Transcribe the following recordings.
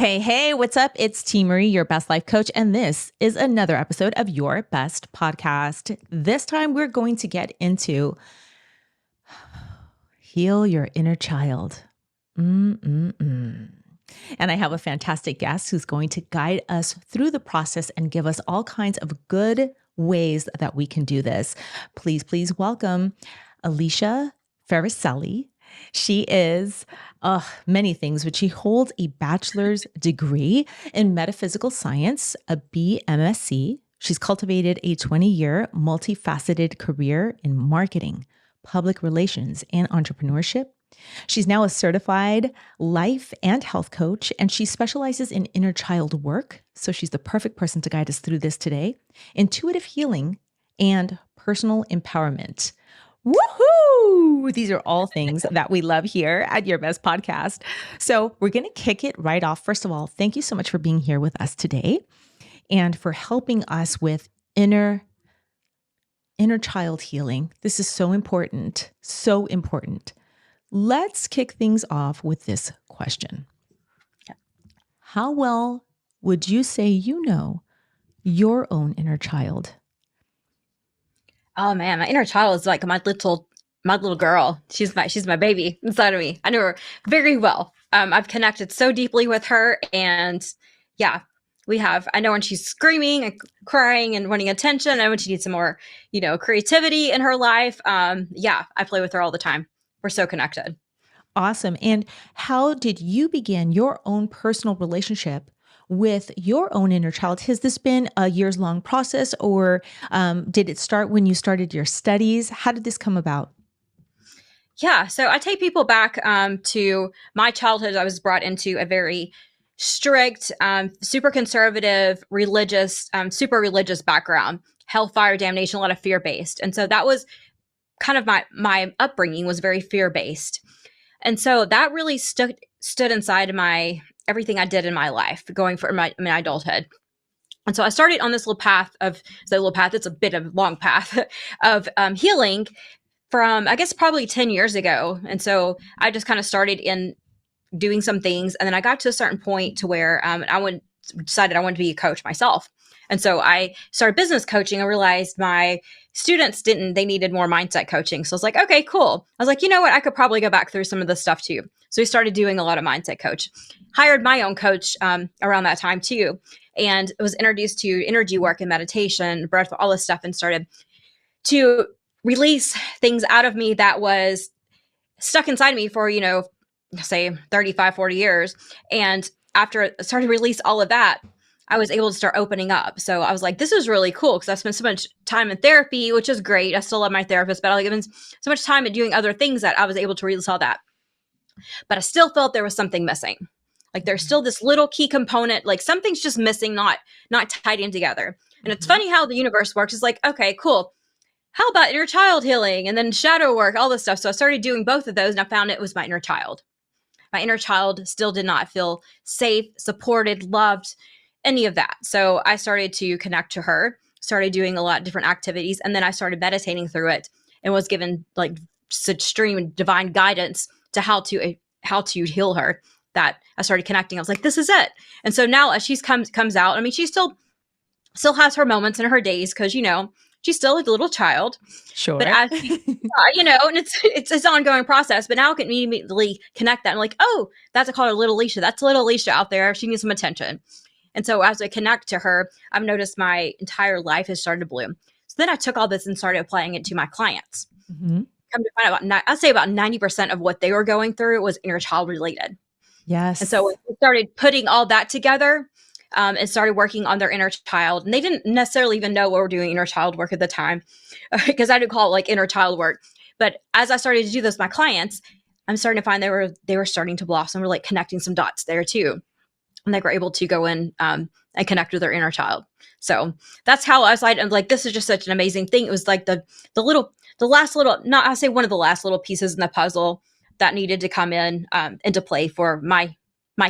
Hey, what's up? It's Teemaree, your best life coach, and this is another episode of Your Best Podcast. This time we're going to get into heal your inner child. And I have a fantastic guest who's going to guide us through the process and give us all kinds of good ways that we can do this. Please welcome Alicia Farricelli. She is many things, but she holds a bachelor's degree in metaphysical science, a BMSc. She's cultivated a 20-year multifaceted career in marketing, public relations, and entrepreneurship. She's now a certified life and health coach, and she specializes in inner child work. So she's the perfect person to guide us through this today. Intuitive healing and personal empowerment. Woohoo! These are all things that we love here at Your Best Podcast. So we're going to kick it right off. First of all, thank you so much for being here with us today and for helping us with inner child healing. This is so important, so important. Let's kick things off with this question. How well would you say you know your own inner child? Oh man, my inner child is like my little girl. She's my baby inside of me. I know her very well. I've connected so deeply with her, and yeah, I know when she's screaming and crying and wanting attention. I know when she needs some more, creativity in her life. I play with her all the time. We're so connected. Awesome. And how did you begin your own personal relationship with your own inner child? Has this been a years-long process, or did it start when you started your studies? How did this come about? Yeah, so I take people back to my childhood. I was brought into a very strict, super conservative, religious, super religious background, hellfire, damnation, a lot of fear-based. And so that was kind of my upbringing was very fear-based. And so that really stood inside of everything I did in my life, going for my adulthood. And so I started on this little path it's a bit of a long path of healing from, I guess, probably 10 years ago. And so I just kind of started in doing some things. And then I got to a certain point to where decided I wanted to be a coach myself. And so I started business coaching. I realized my students they needed more mindset coaching. So I was like, okay, cool. I was like, you know what? I could probably go back through some of this stuff too. So we started doing a lot of mindset coach, hired my own coach around that time too. And was introduced to energy work and meditation, breath, all this stuff, and started to release things out of me that was stuck inside me for, say 35, 40 years. And after I started to release all of that, I was able to start opening up. So I was like, this is really cool because I spent so much time in therapy, which is great. I still love my therapist, but I given so much time at doing other things that I was able to release all that. But I still felt there was something missing. Like there's still this little key component, like something's just missing, not tied in together. And it's funny how the universe works. It's like, okay, cool. How about inner child healing and then shadow work, all this stuff. So I started doing both of those and I found it was my inner child. My inner child still did not feel safe, supported, loved, any of that. So I started to connect to her, started doing a lot of different activities, and then I started meditating through it and was given like such extreme divine guidance to how to heal her that I started connecting. I was like, this is it. And so now as she comes out, I mean, she still has her moments and her days because, she's still a little child. Sure. But as and it's an ongoing process. But now I can immediately connect that. And like, oh, that's called her little Alicia. That's little Alicia out there. She needs some attention. And so as I connect to her, I've noticed my entire life has started to bloom. So then I took all this and started applying it to my clients. Mm-hmm. Come to find out, I'd say about 90% of what they were going through was inner child related. Yes. And so we started putting all that together and started working on their inner child. And they didn't necessarily even know we were doing inner child work at the time because I didn't call it like inner child work. But as I started to do this with my clients, I'm starting to find they were starting to blossom. We're like connecting some dots there too. And they were able to go in and connect with their inner child. So that's how I was like, this is just such an amazing thing. It was like the last little, not I say one of the last little pieces in the puzzle that needed to come in into play for my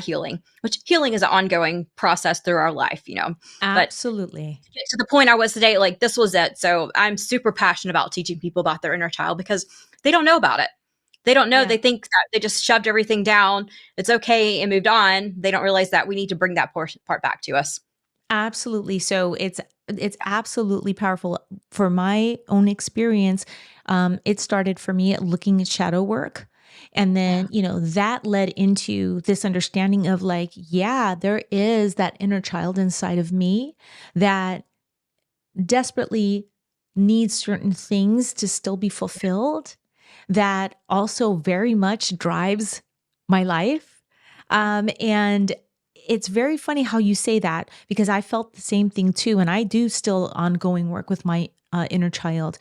healing, which healing is an ongoing process through our life, Absolutely. But to the point I was today, like this was it. So I'm super passionate about teaching people about their inner child because they don't know about it. They don't know. Yeah. They think that they just shoved everything down. It's okay and moved on. They don't realize that we need to bring that part back to us. Absolutely. So it's absolutely powerful. For my own experience, it started for me at looking at shadow work. And then, Yeah. that led into this understanding of like, yeah, there is that inner child inside of me that desperately needs certain things to still be fulfilled, that also very much drives my life. And it's very funny how you say that because I felt the same thing too. And I do still ongoing work with my inner child.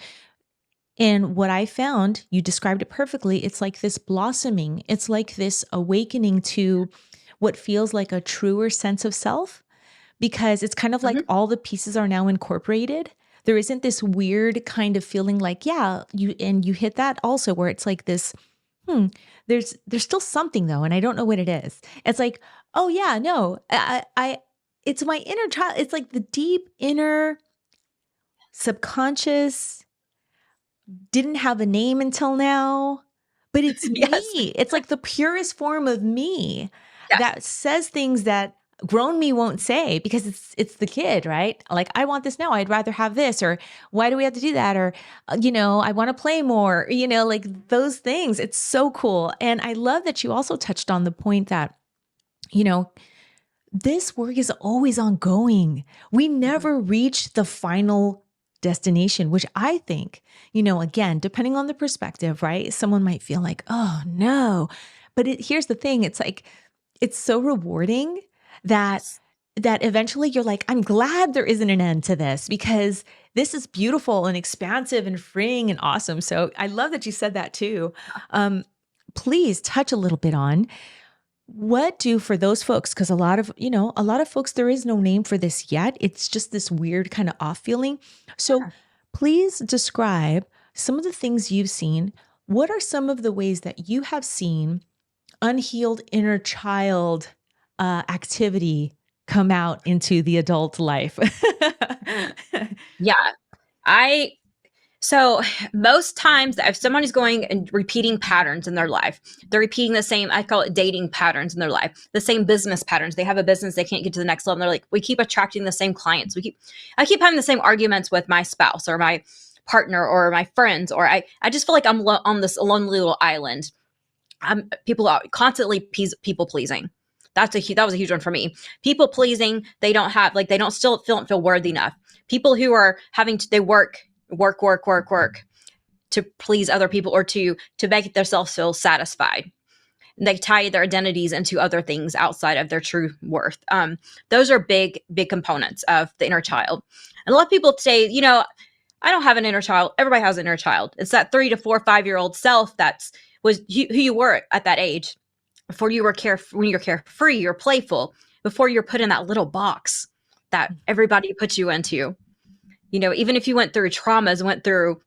And what I found, you described it perfectly. It's like this blossoming, it's like this awakening to what feels like a truer sense of self because it's kind of like Hmm. all the pieces are now incorporated. There isn't this weird kind of feeling like, yeah, you hit that also where it's like this, hmm, there's still something though, and I don't know what it is. It's like, oh yeah, no, it's my inner child. It's like the deep inner subconscious didn't have a name until now, but it's Yes. me. It's like the purest form of me Yeah. that says things that grown me won't say because it's the kid, right? Like I want this now. I'd rather have this or why do we have to do that or I want to play more, like those things. It's so cool. And I love that you also touched on the point that you know this work is always ongoing. We Mhm. never reach the final destination, which I think, again, depending on the perspective, right? Someone might feel like, oh no. But here's the thing, it's like, it's so rewarding that Yes. that eventually you're like, I'm glad there isn't an end to this because this is beautiful and expansive and freeing and awesome. So I love that you said that too. Um, please touch a little bit on what do for those folks? Because a lot of folks, there is no name for this yet. It's just this weird kind of off feeling. So Yeah. please describe some of the things you've seen. What are some of the ways that you have seen unhealed inner child activity come out into the adult life? Yeah. I So most times if someone is going and repeating patterns in their life, they're repeating the same, I call it dating patterns in their life, the same business patterns. They have a business, they can't get to the next level. And they're like, we keep attracting the same clients. I keep having the same arguments with my spouse or my partner or my friends, or I just feel like I'm on this lonely little island. People are constantly people pleasing. That was a huge one for me. People pleasing. They don't have like they don't still feel worthy enough. People who are having to, they work to please other people or to make themselves feel satisfied. And they tie their identities into other things outside of their true worth. Those are big components of the inner child. And a lot of people say, I don't have an inner child. Everybody has an inner child. It's that 3 to 4, 5 year old self was who you were at that age before you were when you're carefree, you're playful, before you're put in that little box that everybody puts you into. Even if you went through traumas, went through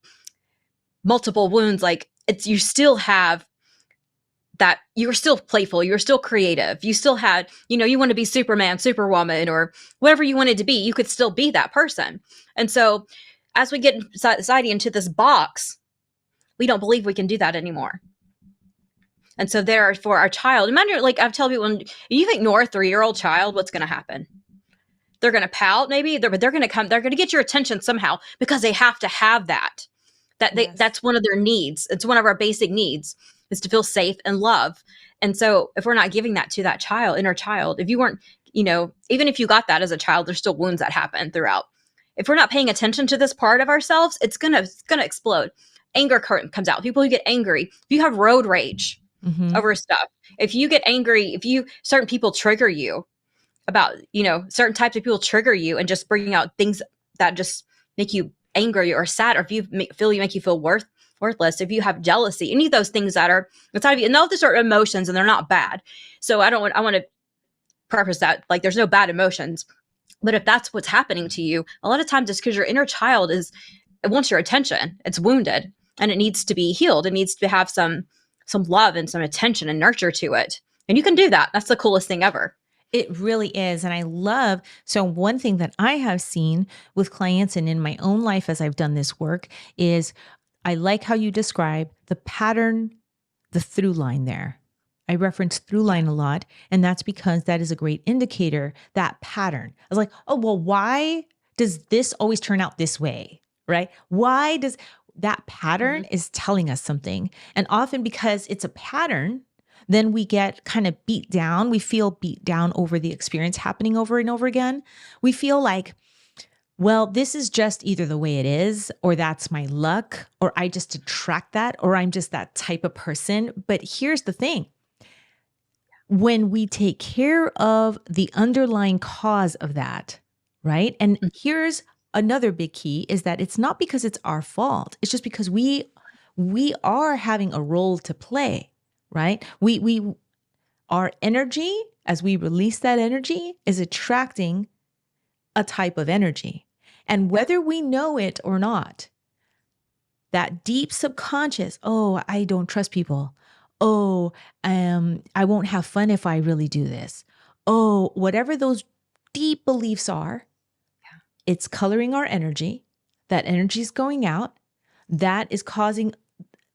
multiple wounds, like you still have that. You were still playful, you were still creative, you still had, you want to be Superman, Superwoman, or whatever you wanted to be, you could still be that person. And so as we get society into this box, we don't believe we can do that anymore. And so there for our child, imagine, like I've told people, when you ignore a 3 year old child, what's going to happen? They're going to pout, maybe, but they're going to come. They're going to get your attention somehow because they have to have that. Yes. That's one of their needs. It's one of our basic needs is to feel safe and love. And so if we're not giving that to that child, inner child, if you weren't, even if you got that as a child, there's still wounds that happen throughout. If we're not paying attention to this part of ourselves, it's gonna explode. Anger comes out. People who get angry, if you have road rage Hmm. over stuff, if you get angry, if you certain people trigger you, about certain types of people trigger you and just bringing out things that just make you angry or sad, or if you make you feel worthless, if you have jealousy, any of those things that are inside of you, and all these are emotions and they're not bad. So I want to preface that, like, there's no bad emotions, but if that's what's happening to you, a lot of times it's because your inner child it wants your attention, it's wounded, and it needs to be healed. It needs to have some love and some attention and nurture to it, and you can do that. That's the coolest thing ever. It really is. And I love, so one thing that I have seen with clients and in my own life as I've done this work is I like how you describe the pattern the through line there. I reference through line a lot, and that's because that is a great indicator, that pattern. I was like, oh, well, why does this always turn out this way, right? Why does that pattern is telling us something? And often because it's a pattern, then we get kind of beat down. We feel beat down over the experience happening over and over again. We feel like, well, this is just either the way it is, or that's my luck, or I just attract that, or I'm just that type of person. But here's the thing. When we take care of the underlying cause of that, right? And here's another big key is that it's not because it's our fault. It's just because we are having a role to play, right? Our energy, as we release that energy, is attracting a type of energy. And whether we know it or not, that deep subconscious, oh, I don't trust people. Oh, I won't have fun if I really do this. Oh, whatever those deep beliefs are, it's coloring our energy. That energy is going out. That is causing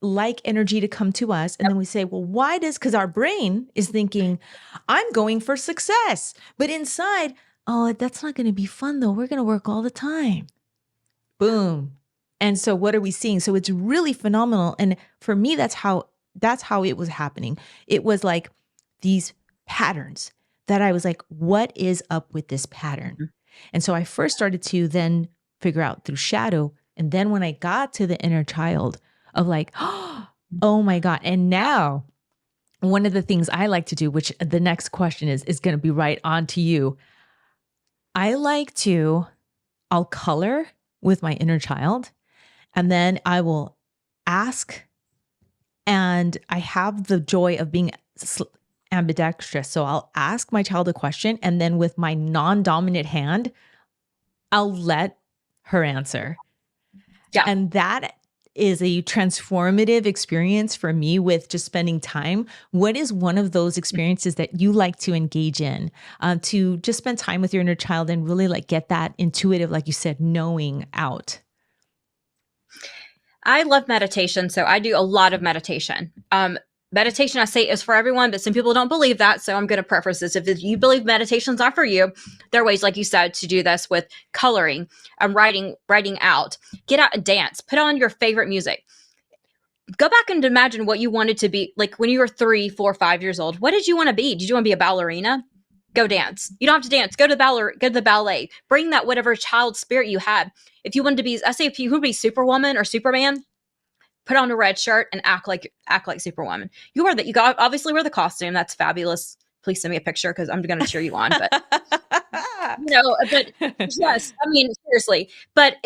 like energy to come to us. And then we say, well, why does, because our brain is thinking, I'm going for success. But inside, oh, that's not going to be fun though. We're going to work all the time. Boom. And so what are we seeing? So it's really phenomenal. And for me, that's how it was happening. It was like these patterns that I was like, what is up with this pattern? And so I first started to then figure out through shadow. And then when I got to the inner child of like, oh my God. And now one of the things I like to do, which the next question is going to be right on to you. I'll color with my inner child, and then I will ask, and I have the joy of being ambidextrous. So I'll ask my child a question, and then with my non-dominant hand, I'll let her answer. Yeah. And that is a transformative experience for me with just spending time. What is one of those experiences that you like to engage in, to just spend time with your inner child and really like get that intuitive, like you said, knowing out? I love meditation, so I do a lot of meditation. Meditation, I say, is for everyone, but some people don't believe that, so I'm going to preface this. If you believe meditation's not for you, there are ways, like you said, to do this with coloring, writing out. Get out and dance. Put on your favorite music. Go back and imagine what you wanted to be, like when you were 3, 4, 5 years old. What did you want to be? Did you want to be a ballerina? Go dance. You don't have to dance. Go to the ballet. Bring that whatever child spirit you had. If you wanted to be, I say, if you would be Superwoman or Superman, put on a red shirt and act like Superwoman. You obviously wear the costume. That's fabulous. Please send me a picture because I'm going to cheer you on. But but yes, I mean seriously. But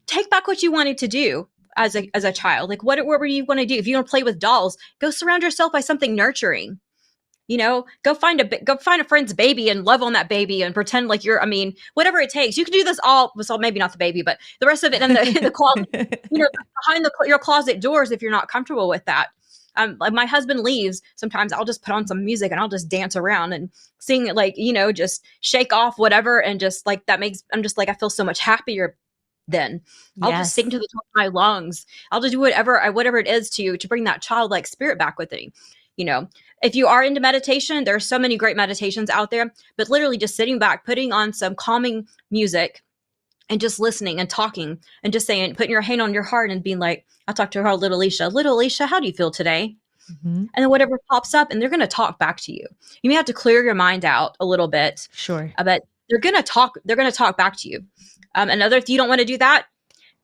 take back what you wanted to do as a child. Like what were you want to do? If you want to play with dolls, go surround yourself by something nurturing. Go find a friend's baby and love on that baby and pretend like whatever it takes. You can do this all, so maybe not the baby, but the rest of it in the closet, behind your closet doors if you're not comfortable with that. Like my husband leaves, sometimes I'll just put on some music and I'll just dance around and sing it, just shake off whatever. And just like I'm just like, I feel so much happier then. I'll just sing to the top of my lungs. I'll just do whatever it is to bring that childlike spirit back with me. If you are into meditation, there are so many great meditations out there, but literally just sitting back, putting on some calming music and just listening and talking and just saying, putting your hand on your heart and being like, I'll talk to her, little Alicia, how do you feel today? Mm-hmm. And then whatever pops up, and they're going to talk back to you. You may have to clear your mind out a little bit. Sure. But they're going to talk back to you. If you don't want to do that,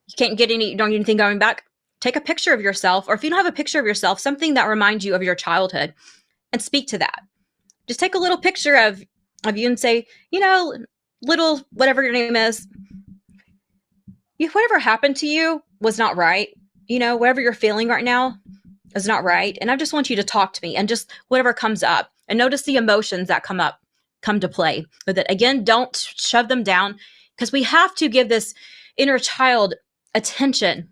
you don't get anything going back. Take a picture of yourself, or if you don't have a picture of yourself, something that reminds you of your childhood, and speak to that. Just take a little picture of you and say, little whatever your name is, whatever happened to you was not right. Whatever you're feeling right now is not right. And I just want you to talk to me, and just whatever comes up, and notice the emotions that come to play with it. Again, don't shove them down, because we have to give this inner child attention.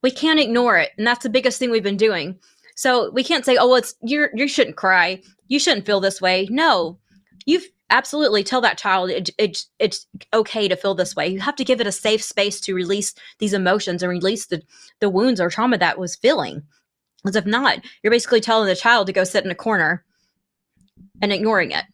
We can't ignore it. And that's the biggest thing we've been doing. So we can't say, oh, you shouldn't cry. You shouldn't feel this way. No, you've absolutely tell that child it's okay to feel this way. You have to give it a safe space to release these emotions and release the wounds or trauma that was feeling. Because if not, you're basically telling the child to go sit in a corner and ignoring it.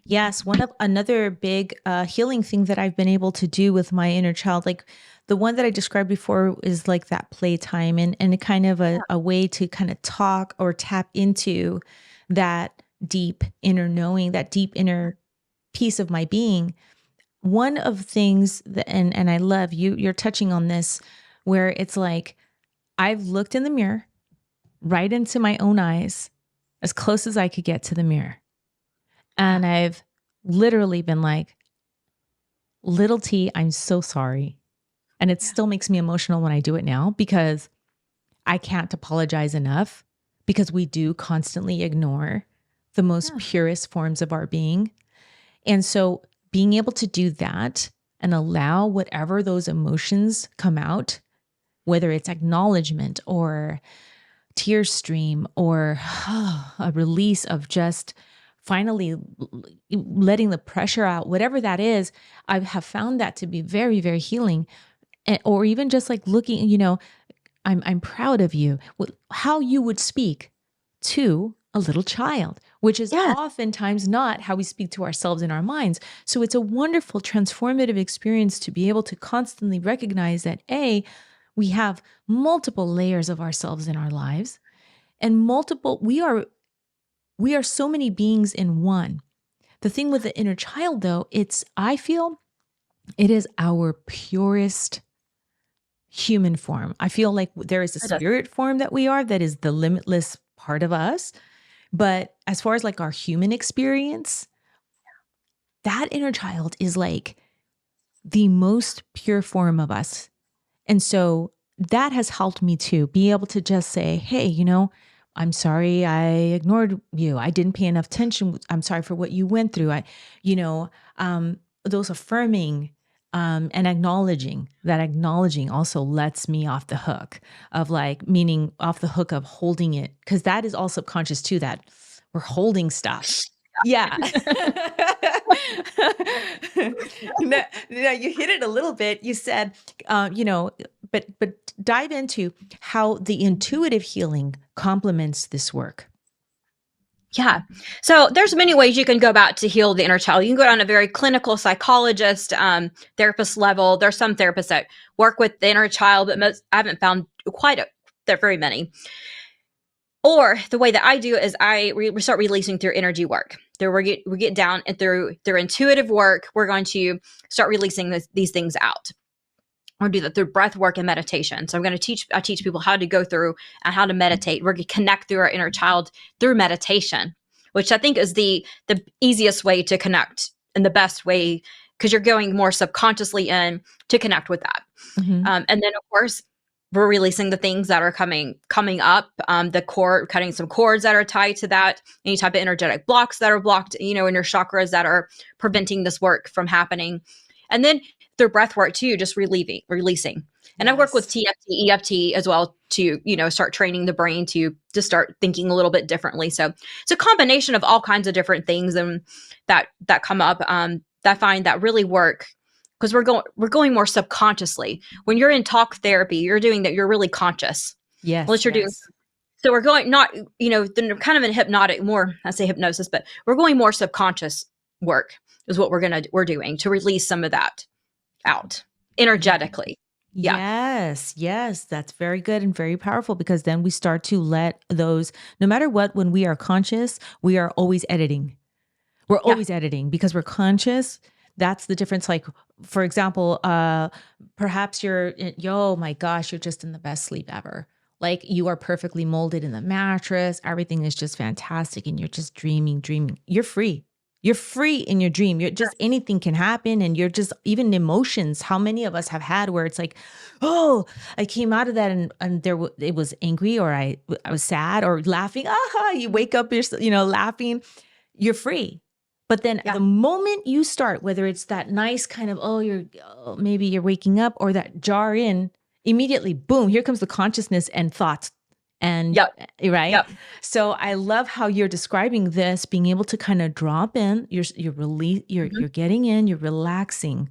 Yes, one of another big healing thing that I've been able to do with my inner child, like the one that I described before, is like that playtime and a kind of a way to kind of talk or tap into that deep inner knowing, that deep inner piece of my being. One of things that, and I love you, you're touching on this, where it's like I've looked in the mirror, right into my own eyes, as close as I could get to the mirror. And I've literally been like, little T, I'm so sorry. And it still makes me emotional when I do it now because I can't apologize enough, because we do constantly ignore the most purest forms of our being. And so being able to do that and allow whatever those emotions come out, whether it's acknowledgement or tear stream or a release of just finally letting the pressure out, whatever that is, I have found that to be very, very healing. Or even just like looking, I'm proud of you, how you would speak to a little child, which is Yes. oftentimes not how we speak to ourselves in our minds. So it's a wonderful transformative experience to be able to constantly recognize that we have multiple layers of ourselves in our lives, and we are so many beings in one. The thing with the inner child, though, I feel it is our purest human form. I feel like there is a spirit form that we are, that is the limitless part of us. But as far as like our human experience, that inner child is like the most pure form of us. And so that has helped me to be able to just say, hey, I'm sorry I ignored you. I didn't pay enough attention. I'm sorry for what you went through. Those affirming and acknowledging also lets me off the hook of like, meaning off the hook of holding it. Cause that is all subconscious too, that we're holding stuff. Yeah. No, you hit it a little bit. You said, but dive into how the intuitive healing complements this work. Yeah. So there's many ways you can go about to heal the inner child. You can go down a very clinical psychologist, therapist level. There's some therapists that work with the inner child, but I haven't found there very many. Or the way that I do is we start releasing through energy work. There we get down and through intuitive work, we're going to start releasing these things out. Or do that through breath work and meditation. So I teach people how to go through and how to meditate. We're going to connect through our inner child through meditation, which I think is the easiest way to connect and the best way, because you're going more subconsciously in to connect with that. Mm-hmm. And then of course, we're releasing the things that are coming up, cutting some cords that are tied to that, any type of energetic blocks that are blocked, in your chakras that are preventing this work from happening. And then through breath work too, just releasing. And I work with TFT, EFT as well to, start training the brain to start thinking a little bit differently. So it's a combination of all kinds of different things and that come up that I find that really work, because we're going more subconsciously. When you're in talk therapy, you're doing that, you're really conscious. Yes. Unless you're doing, so we're going not, kind of in hypnotic, more, I say hypnosis, but we're going more subconscious work is what we're doing to release some of that out energetically. Yeah. Yes, that's very good and very powerful, because then we start to let those, no matter what, when we are conscious, we are always editing. We're always editing because we're conscious. That's the difference. Like, for example, perhaps oh my gosh, you're just in the best sleep ever. Like you are perfectly molded in the mattress. Everything is just fantastic. And you're just dreaming. You're free. You're free in your dream. You're just, anything can happen. And you're just, even emotions. How many of us have had where it's like, oh, I came out of that and it was angry, or I was sad or laughing. You wake up, you're, laughing. You're free. But then the moment you start, whether it's that nice kind of, maybe you're waking up, or that jar in, immediately, boom, here comes the consciousness and thoughts. And right. Yep. So I love how you're describing this, being able to kind of drop in, you're getting in, you're relaxing,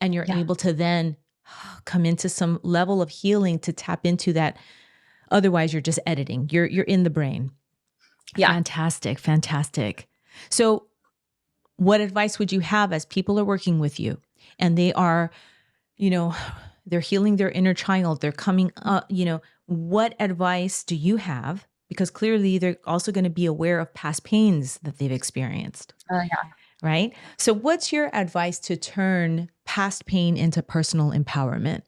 and you're able to then come into some level of healing to tap into that. Otherwise, you're just editing. You're in the brain. Yeah. Fantastic, fantastic. So, what advice would you have as people are working with you and they are, you know, they're healing their inner child, they're coming up, what advice do you have? Because clearly they're also going to be aware of past pains that they've experienced, Yeah. right? So, what's your advice to turn past pain into personal empowerment?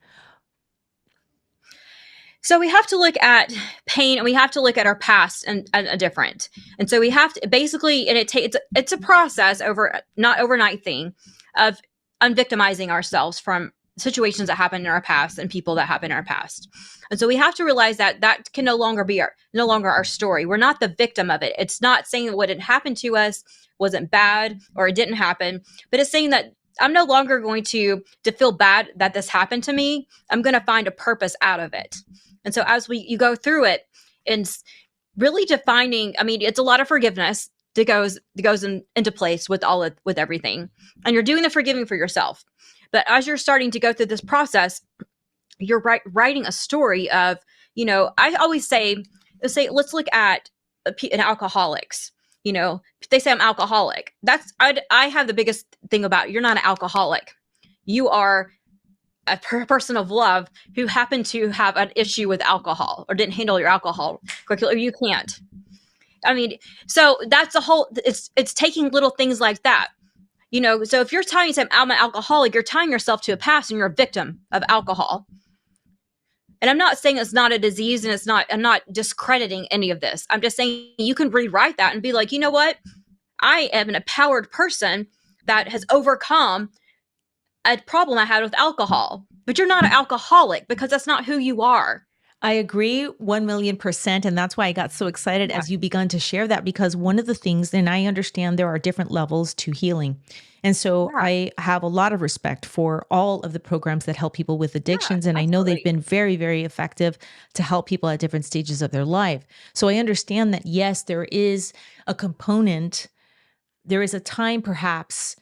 So we have to look at pain, and we have to look at our past and a different. And so we have to basically, and it's a process over, not overnight thing, of unvictimizing ourselves from situations that happen in our past and people that happen in our past. And so we have to realize that that can no longer our story. We're not the victim of it. It's not saying that what had happened to us wasn't bad or it didn't happen, but it's saying that I'm no longer going to feel bad that this happened to me. I'm going to find a purpose out of it. And so as you go through it and really defining, I mean, it's a lot of forgiveness that goes into place with with everything. And you're doing the forgiving for yourself. But as you're starting to go through this process, you're writing a story of, I always let's look at an alcoholics. They say I'm alcoholic. I have the biggest thing about, you're not an alcoholic. You are a person of love who happened to have an issue with alcohol or didn't handle your alcohol quickly, or you can't. I mean, so that's the whole, it's taking little things like that. So if you're telling yourself I'm an alcoholic, you're tying yourself to a past and you're a victim of alcohol. And I'm not saying it's not a disease, and I'm not discrediting any of this. I'm just saying you can rewrite that and be like, you know what? I am an empowered person that has overcome a problem I had with alcohol. But you're not an alcoholic, because that's not who you are. I agree 1,000,000%. And that's why I got so excited as you begun to share that, because one of the things, and I understand there are different levels to healing. And so Yeah. I have a lot of respect for all of the programs that help people with Yeah, addictions. And I know they've absolutely. been very, very effective to help people at different stages of their life. So I understand that, yes, there is a component, there is a time perhaps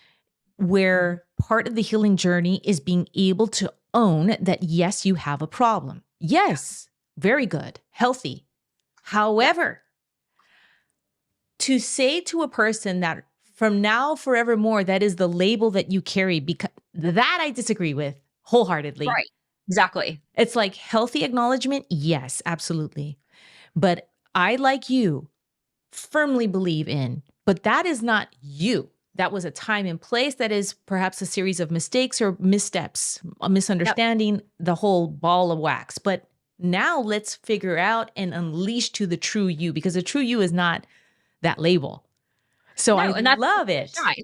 where part of the healing journey is being able to own that, yes, you have a problem. Yes, very good, healthy. Yeah. However, to say to a person that from now forevermore, that is the label that you carry, because that I disagree with wholeheartedly. Right. Exactly. It's like healthy acknowledgement. Yes, absolutely. But I, like you, firmly believe in, but that is not you. That was a time and place that is perhaps a series of mistakes or missteps, a Yep. misunderstanding, the whole ball of wax. But now let's figure out and unleash to the true you, because the true you is not that label. So I No, and that's love it. shine.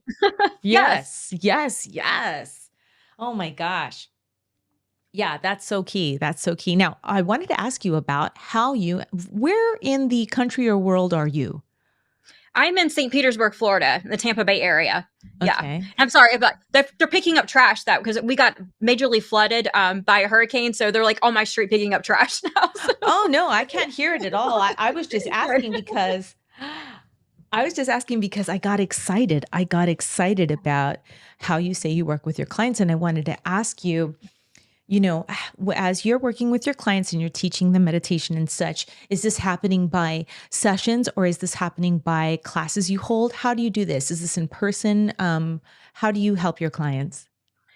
Yes. Yes, yes, yes. Oh my gosh. Yeah, that's so key. That's so key. Now, I wanted to ask you about where in the country or world are you? I'm in St. Petersburg, Florida, in the Tampa Bay area. Yeah. Okay. I'm sorry, but they're picking up trash, that because we got majorly flooded by a hurricane. So they're like on my street picking up trash now. So. Oh no, I can't hear it at all. I was just asking because I got excited. I got excited about how you say you work with your clients. And I wanted to ask you, as you're working with your clients and you're teaching them meditation and such, is this happening by sessions or is this happening by classes you hold? How do you do this? Is this in person? How do you help your clients?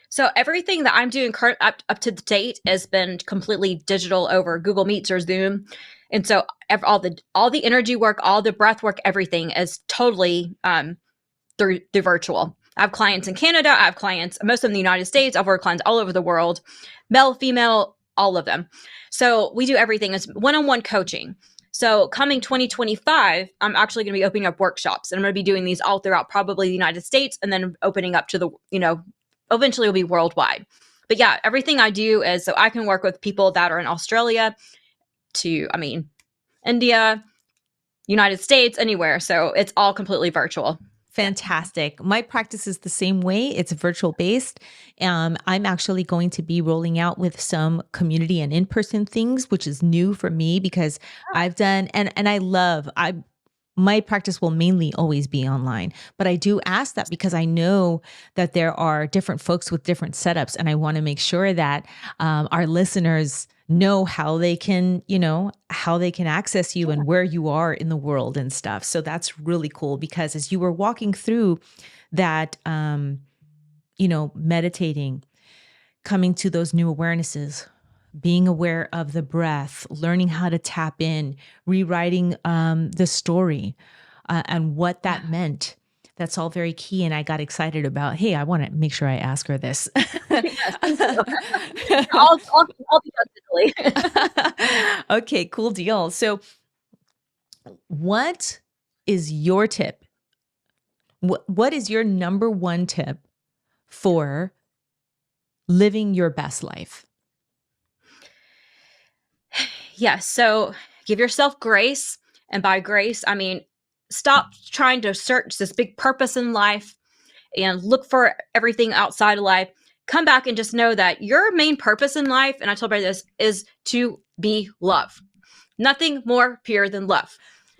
So everything that I'm doing up to the date has been completely digital over Google Meets or Zoom. And so all the energy work, all the breath work, everything is totally through virtual. I have clients in Canada. I have clients, most of them in the United States. I've worked with clients all over the world, male, female, all of them. So we do everything. It's one-on-one coaching. So coming 2025, I'm actually going to be opening up workshops, and I'm going to be doing these all throughout probably the United States, and then opening up to eventually it'll be worldwide. But yeah, everything I do is so I can work with people that are in Australia India, United States, anywhere. So it's all completely virtual. Fantastic. My practice is the same way. It's virtual based. I'm actually going to be rolling out with some community and in-person things, which is new for me because I've done, and I love, my practice will mainly always be online, but I do ask that because I know that there are different folks with different setups, and I want to make sure that our listeners know how they can, how they can access you and where you are in the world and stuff. So that's really cool because as you were walking through that, meditating, coming to those new awarenesses, being aware of the breath, learning how to tap in, rewriting the story and what that meant. That's all very key. And I got excited about, hey, I want to make sure I ask her this. Yes, thank you. I'll be done quickly. Okay, cool deal. So, what is your tip? What is your number one tip for living your best life? Yes. So give yourself grace. And by grace, I mean, stop trying to search this big purpose in life and look for everything outside of life. Come back and just know that your main purpose in life, and I told everybody this, is to be love. Nothing more pure than love.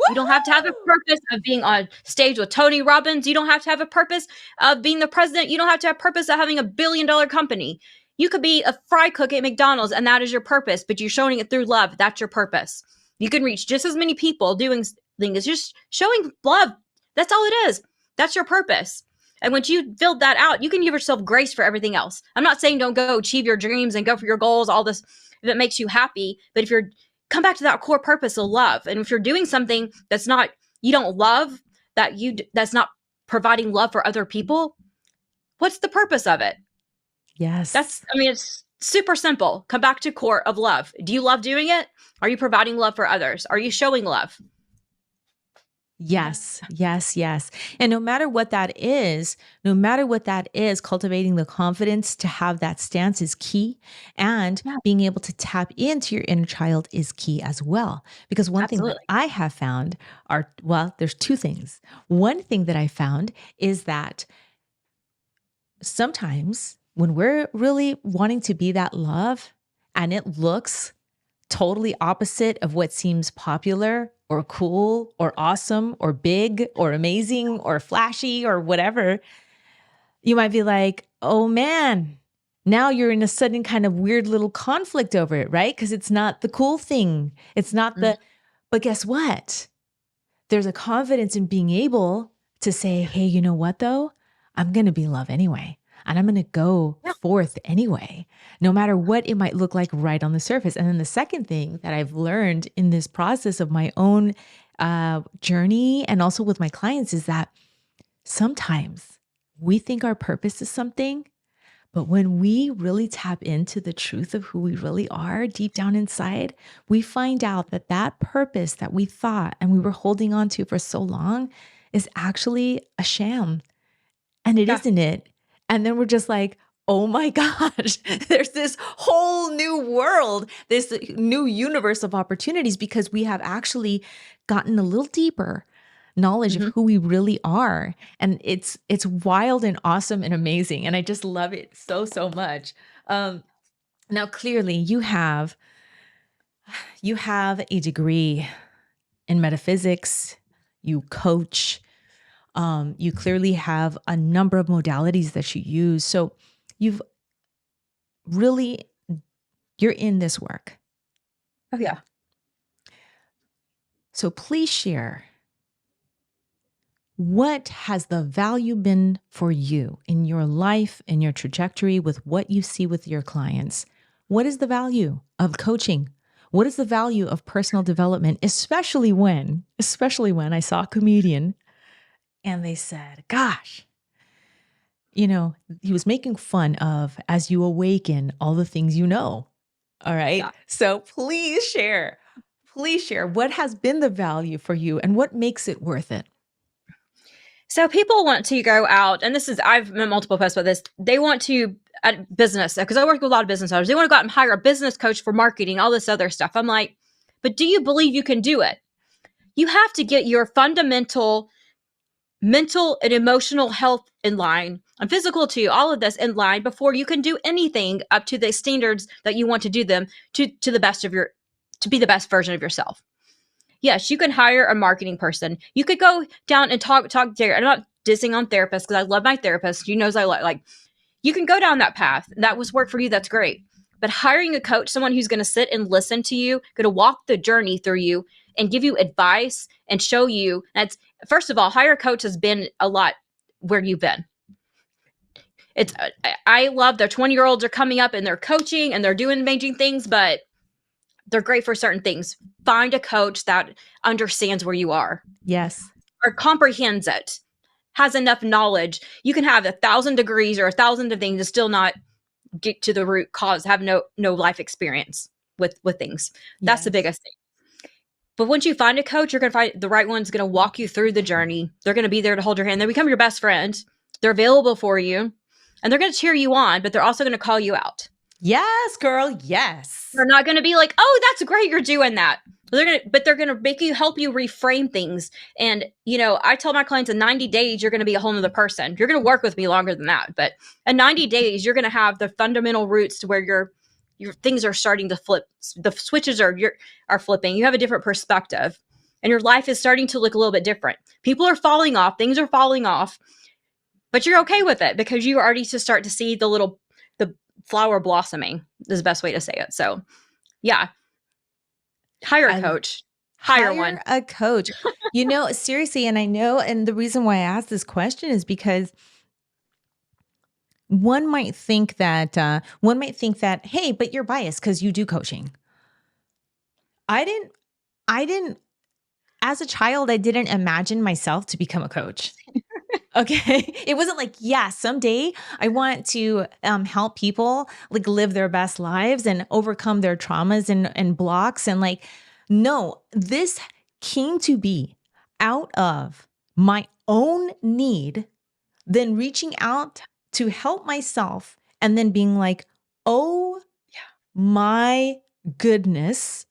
You don't have to have a purpose of being on stage with Tony Robbins. You don't have to have a purpose of being the president. You don't have to have a purpose of having $1 billion company. You could be a fry cook at McDonald's and that is your purpose, but you're showing it through love. That's your purpose. You can reach just as many people doing things, just showing love. That's all it is. That's your purpose. And once you filled that out, you can give yourself grace for everything else. I'm not saying don't go achieve your dreams and go for your goals, all this, if it makes you happy. But if you're, come back to that core purpose of love. And if you're doing something that's not, you don't love, that's not providing love for other people, what's the purpose of it? Yes. It's super simple. Come back to core of love. Do you love doing it? Are you providing love for others? Are you showing love? Yes, yes, yes. And no matter what that is, cultivating the confidence to have that stance is key. And being able to tap into your inner child is key as well. Because one thing that I have found there's two things. One thing that I found is that sometimes when we're really wanting to be that love and it looks totally opposite of what seems popular or cool or awesome or big or amazing or flashy or whatever, you might be like, oh man, now you're in a sudden kind of weird little conflict over it, right? Because it's not the cool thing. It's not but guess what? There's a confidence in being able to say, hey, you know what though? I'm going to be love anyway. And I'm going to go forth anyway, no matter what it might look like right on the surface. And then the second thing that I've learned in this process of my own journey and also with my clients is that sometimes we think our purpose is something, but when we really tap into the truth of who we really are deep down inside, we find out that that purpose that we thought and we were holding on to for so long is actually a sham. And it isn't it. And then we're just like, oh my gosh, there's this whole new world, this new universe of opportunities because we have actually gotten a little deeper knowledge of who we really are. And it's wild and awesome and amazing. And I just love it so, so much. Now, clearly you have a degree in metaphysics, you coach, you clearly have a number of modalities that you use. So you're in this work. Oh, yeah. So please share, what has the value been for you in your life, in your trajectory with what you see with your clients? What is the value of coaching? What is the value of personal development, especially when I saw a comedian and they said, gosh, he was making fun of as you awaken all the things you know. All right. Yeah. So please share what has been the value for you and what makes it worth it. So people want to go out, and I've made multiple posts about this. They want to, at business, because I work with a lot of business owners, they want to go out and hire a business coach for marketing, all this other stuff. I'm like, but do you believe you can do it? You have to get your fundamental mental and emotional health in line, and physical too, all of this in line before you can do anything up to the standards that you want to do them to be the best version of yourself. yes, you can hire a marketing person. You could go down and talk to, I'm not dissing on therapists because I love my therapist. She knows I like, you can go down that path. That was work for you. That's great. But hiring a coach, someone who's going to sit and listen to you, going to walk the journey through you and give you advice and show you that's, first of all, hire a coach has been a lot where you've been. It's, I love their 20-year-olds are coming up and they're coaching and they're doing amazing things, but they're great for certain things. Find a coach that understands where you are. Yes. Or comprehends it, has enough knowledge. You can have 1,000 degrees or 1,000 of things and still not get to the root cause, have no life experience with things. That's the biggest thing. But once you find a coach, you're going to find the right one's going to walk you through the journey. They're going to be there to hold your hand. They become your best friend. They're available for you and they're going to cheer you on, but they're also going to call you out. Yes, girl. Yes. They're not going to be like, oh, that's great. You're doing that. They're going to make you, help you reframe things. And, I tell my clients in 90 days, you're going to be a whole nother person. You're going to work with me longer than that. But in 90 days, you're going to have the fundamental roots to where your things are starting to flip. The switches are flipping. You have a different perspective and your life is starting to look a little bit different. People are falling off. Things are falling off, but you're okay with it because you already to start to see the flower blossoming is the best way to say it. So yeah. Hire a coach. Hire one. A coach. Seriously, and I know, and the reason why I asked this question is because one might think that, hey, but you're biased because you do coaching. I didn't, as a child, I didn't imagine myself to become a coach. Okay. It wasn't like, yeah, someday I want to help people live their best lives and overcome their traumas and blocks. And no, this came to be out of my own need, then reaching out to help myself and then being like, oh my goodness,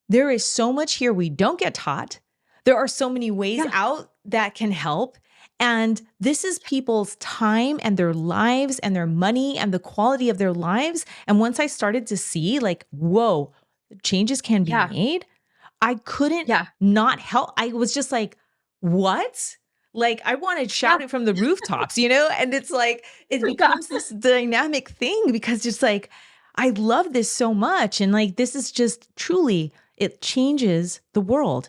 there is so much here we don't get taught. There are so many ways out that can help. And this is people's time and their lives and their money and the quality of their lives. And once I started to see whoa, changes can be made, I couldn't not help. I was just like, what? I wanted to shout it from the rooftops, and it's it becomes this dynamic thing because it's I love this so much. And this is just truly, it changes the world.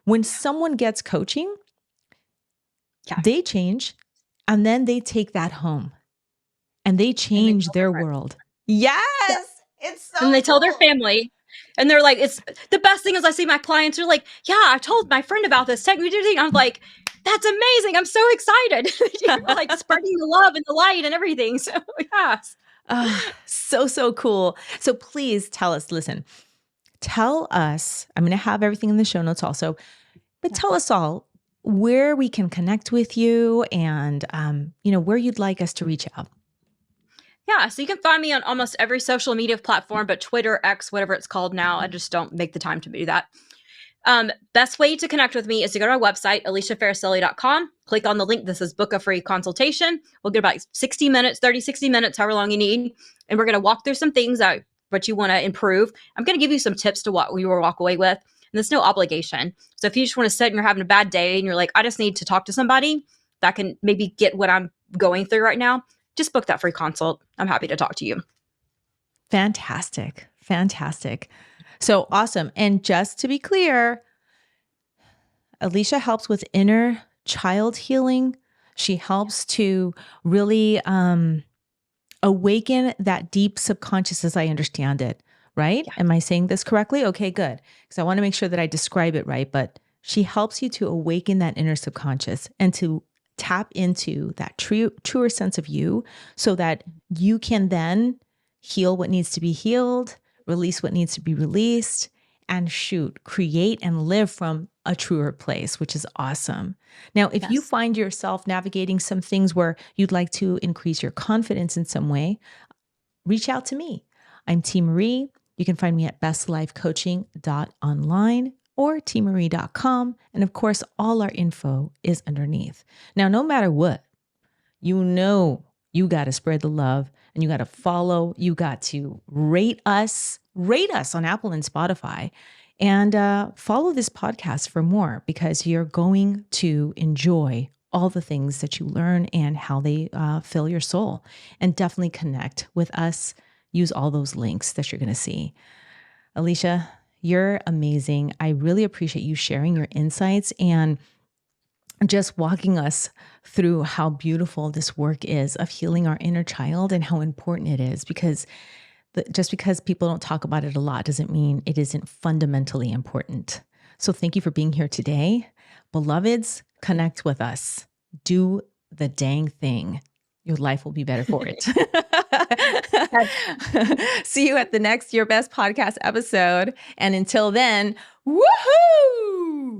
When someone gets coaching, they change and then they take that home and they change their world. Yes. It's so and they tell their family and they're like, it's the best thing is I see my clients are like, yeah, I told my friend about this. I'm like, that's amazing. I'm so excited. Spreading the love and the light and everything. So yes. So cool. So please tell us, tell us, I'm going to have everything in the show notes also, but tell us all where we can connect with you and, where you'd like us to reach out. Yeah. So you can find me on almost every social media platform, but Twitter, X, whatever it's called now. I just don't make the time to do that. Best way to connect with me is to go to my website, aliciafarricelli.com. Click on the link that says book a free consultation. We'll get about 60 minutes, however long you need. And we're going to walk through some things what you want to improve. I'm going to give you some tips to what you will walk away with. And there's no obligation. So if you just want to sit and you're having a bad day and you're like, I just need to talk to somebody that can maybe get what I'm going through right now, just book that free consult. I'm happy to talk to you. Fantastic. So awesome. And just to be clear, Alicia helps with inner child healing. She helps to really awaken that deep subconscious as I understand it, right? Yeah. Am I saying this correctly? Okay, good. Because I want to make sure that I describe it right. But she helps you to awaken that inner subconscious and to tap into that truer sense of you so that you can then heal what needs to be healed, release what needs to be released, and create and live from a truer place, which is awesome. Now, if you find yourself navigating some things where you'd like to increase your confidence in some way, reach out to me. I'm Teemaree. You can find me at bestlifecoaching.online or teemaree.com. And of course, all our info is underneath. Now, no matter what, you got to spread the love and you got to follow. You got to rate us on Apple and Spotify. And follow this podcast for more, because you're going to enjoy all the things that you learn and how they fill your soul. And definitely connect with us. Use all those links that you're going to see. Alicia, you're amazing. I really appreciate you sharing your insights and just walking us through how beautiful this work is of healing our inner child and how important it is, because just because people don't talk about it a lot doesn't mean it isn't fundamentally important. So thank you for being here today. Beloveds, connect with us. Do the dang thing. Your life will be better for it. See you at the next Your Best podcast episode. And until then, woohoo!